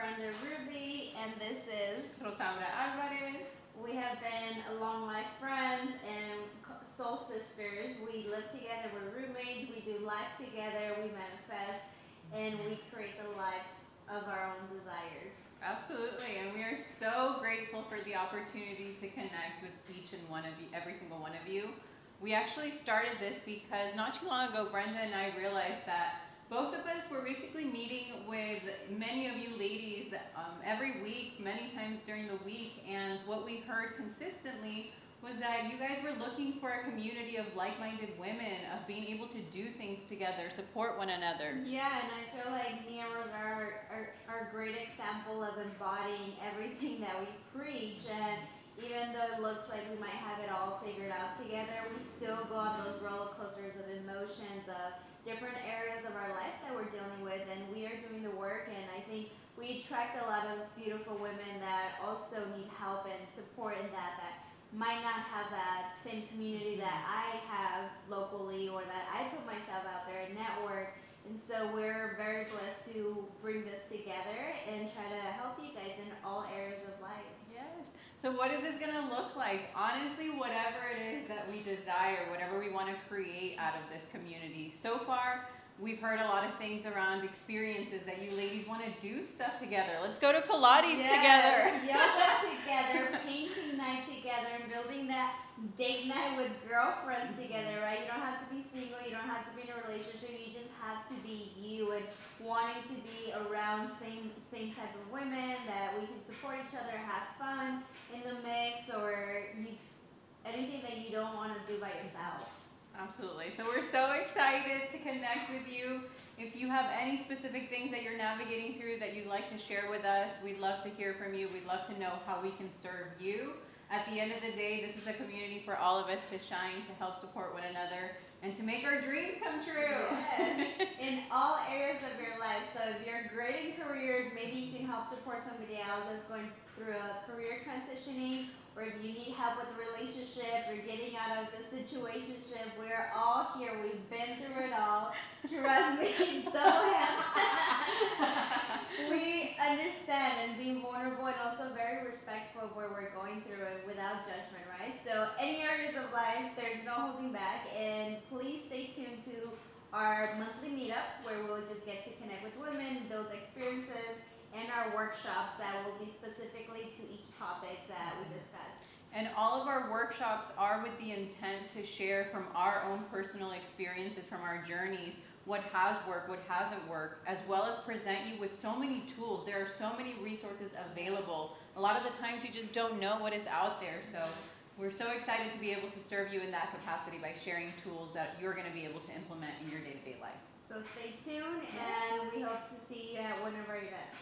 Brenda Ruby, and this is Rosaura Alvarez. We have been long life friends and soul sisters. We live together, we're roommates, we do life together, we manifest, and we create the life of our own desires. Absolutely, and we are so grateful for the opportunity to connect with each and one of you, every single one of you. We actually started this because not too long ago, Brenda and I realized that both of us were basically meeting with many of you ladies every week, many times during the week, and what we heard consistently was that you guys were looking for a community of like-minded women, of being able to do things together, support one another. Yeah, and I feel like me and Rosaura are a great example of embodying everything that we preach. And even though it looks like we might have it all figured out together, we still go on those roller coasters of emotions, of different areas of our life that we're dealing with, and we are doing the work. And I think we attract a lot of beautiful women that also need help and support in that might not have that same community that I have locally, or that I put myself out there and network. And so we're very blessed to bring this together and try to help you guys in all areas of life. Yes. So what is this going to look like? Honestly, whatever it is that we desire, whatever we want to create out of this community. So far, we've heard a lot of things around experiences that you ladies want to do stuff together. Let's go to Pilates together. Yoga together, painting night together, and building that date night with girlfriends together, right? You don't have to be single, you don't have to be in a relationship, you just have to be you and wanting to be around same type of women that we can support each other, have fun in the mix, or anything that you don't want to do by yourself. Absolutely. So we're so excited to connect with you. If you have any specific things that you're navigating through that you'd like to share with us, we'd love to hear from you. We'd love to know how we can serve you. At the end of the day, this is a community for all of us to shine, to help support one another, and to make our dreams come true. Yes, in all areas of your life. So if you're great in career, maybe you can help support somebody else that's going through a career transitioning, or if you need help with a relationship or getting out of the situationship, we're all here. We've been through it all. Trust me, double hands. We understand, and being vulnerable and also very respectful of where we're going through it without judgment, right? So any areas of life, there's no holding back, and please stay tuned to our monthly meetups where we'll just get to connect with women, build experiences, and our workshops that will be specifically to each topic that we discuss. And all of our workshops are with the intent to share from our own personal experiences, from our journeys, what has worked, what hasn't worked, as well as present you with so many tools. There are so many resources available. A lot of the times you just don't know what is out there. So we're so excited to be able to serve you in that capacity by sharing tools that you're going to be able to implement in your day-to-day life. So stay tuned, and we hope to see you at one of our events.